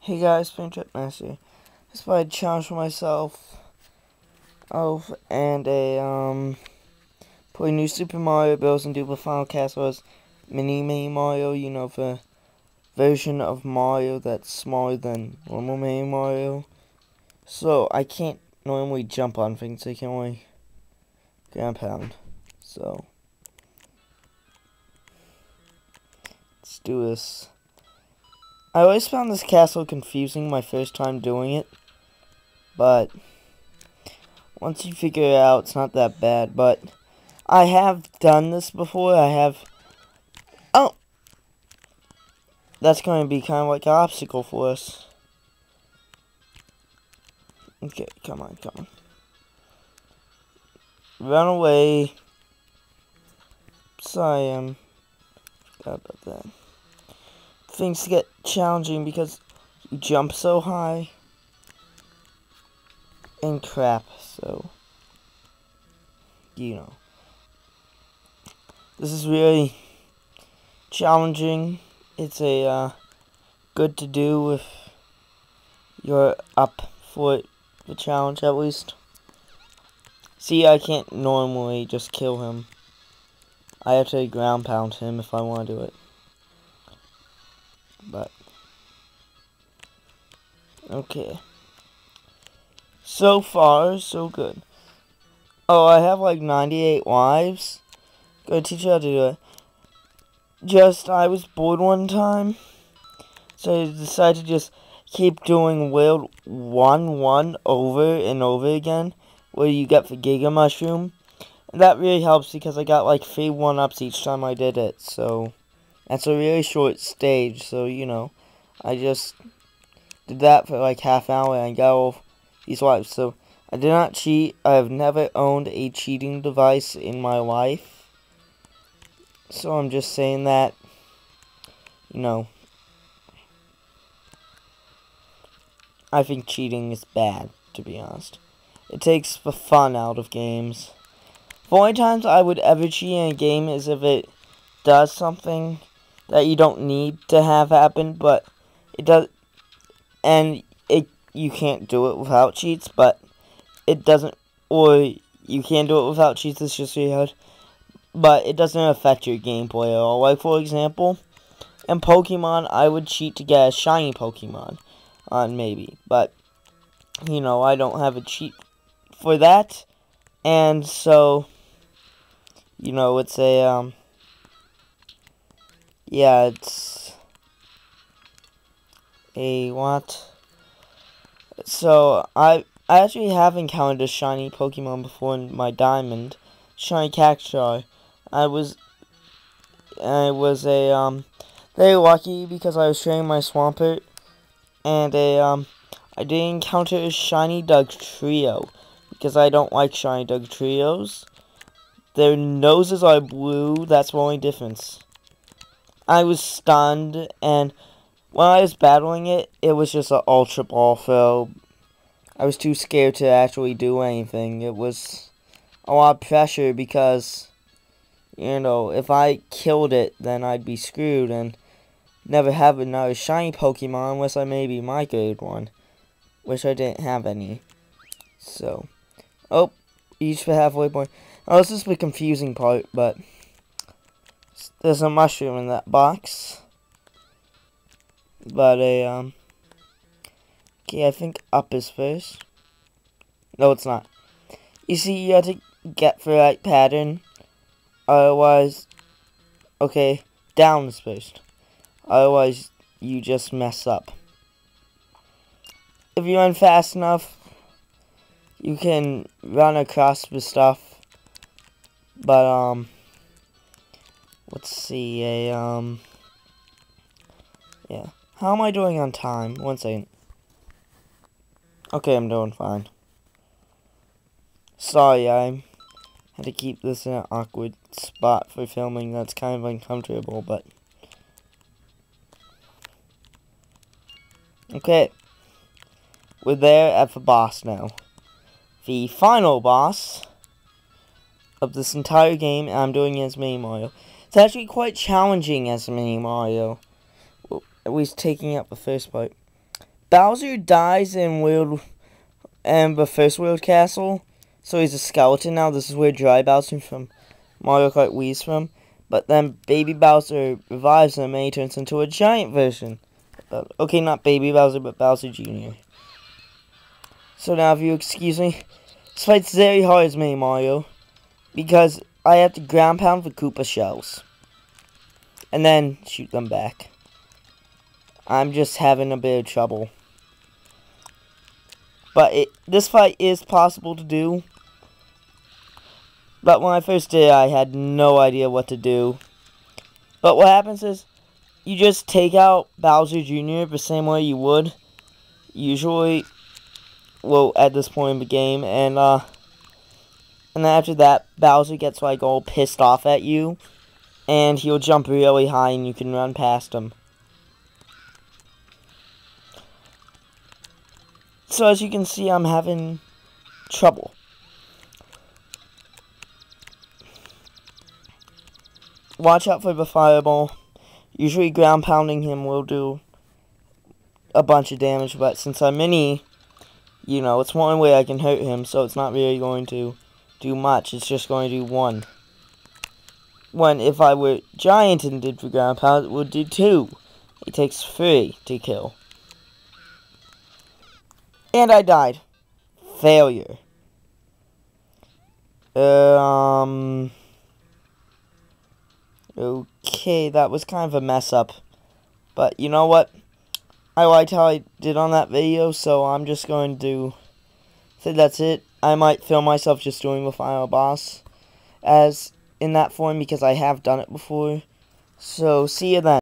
Hey guys, Trip Master. Just I challenge for myself and play new Super Mario Bros. And do the Final Castle's mini Mario, the version of Mario that's smaller than normal mini Mario. So I can't normally jump on things, I can only ground pound. So let's do this. I always found this castle confusing my first time doing it, but once you figure it out, it's not that bad. But I have done this before. Oh! That's going to be kind of like an obstacle for us. Okay, come on. Run away. Sorry, forgot about that. Things get challenging because you jump so high. And crap, so this is really challenging. It's a good to do if you're up for the challenge at least. See, I can't normally just kill him. I have to ground pound him if I want to do it. But okay. So far, so good. Oh, I have like 98 lives. Gonna teach you how to do it. I was bored one time, so I decided to just keep doing World 1-1 over and over again, where you get the Giga Mushroom. And that really helps because I got like 3 1-ups each time I did it, so that's a really short stage, so I just did that for like half an hour and I got all these lives. So I did not cheat. I have never owned a cheating device in my life. So I'm just saying that, I think cheating is bad, to be honest. It takes the fun out of games. The only times I would ever cheat in a game is if it does something that you don't need to have happen, but it does, and you can't do it without cheats, but it doesn't, or you can do it without cheats, it's just really hard, but it doesn't affect your gameplay at all. Like, for example, in Pokemon, I would cheat to get a shiny Pokemon, maybe, but, I don't have a cheat for that, and so, it's a, yeah, it's a what? So, I actually have encountered a shiny Pokemon before in my Diamond. Shiny Cactuar. I was very lucky because I was training my Swampert, and I did encounter a shiny Dugtrio because I don't like shiny Dugtrios. Their noses are blue, that's the only difference. I was stunned, and when I was battling it, it was just an Ultra Ball throw. I was too scared to actually do anything. It was a lot of pressure because, if I killed it, then I'd be screwed and never have another shiny Pokemon unless I maybe migrated one, which I didn't have any. So, each the halfway point. Oh, this is the confusing part, but there's a mushroom in that box. But okay, I think up is first. No, it's not. You see, you have to get the right pattern. Otherwise, okay, down is first. Otherwise, you just mess up. If you run fast enough, you can run across the stuff. But, let's see, yeah. How am I doing on time? 1 second. Okay, I'm doing fine. Sorry, I had to keep this in an awkward spot for filming. That's kind of uncomfortable, but okay. We're there at the boss now. The final boss of this entire game, and I'm doing it as Mini Mario. It's actually quite challenging as Mini Mario. Well, at least taking up the first part. Bowser dies in the first World Castle, so he's a skeleton now. This is where Dry Bowser from Mario Kart Wii's from. But then Baby Bowser revives him and he turns into a giant version. Okay, not Baby Bowser, but Bowser Jr. So now, if you excuse me, this fight's very hard as me, Mario, because I have to ground pound for Koopa shells and then shoot them back. I'm just having a bit of trouble. But this fight is possible to do. But when I first did it, I had no idea what to do. But what happens is, you just take out Bowser Jr. the same way you would usually, well, at this point in the game. And then after that, Bowser gets like all pissed off at you. And he'll jump really high and you can run past him. So as you can see, I'm having trouble. Watch out for the fireball. Usually ground pounding him will do a bunch of damage, but since I'm mini, you know, it's one way I can hurt him, so it's not really going to do much. It's just going to do one. When if I were giant and did the ground pound, it would do 2. It takes 3 to kill. And I died. Failure. Okay, that was kind of a mess up. But you know what? I liked how I did on that video, so I'm just going to say that's it. I might film myself just doing the final boss as in that form because I have done it before. So, see you then.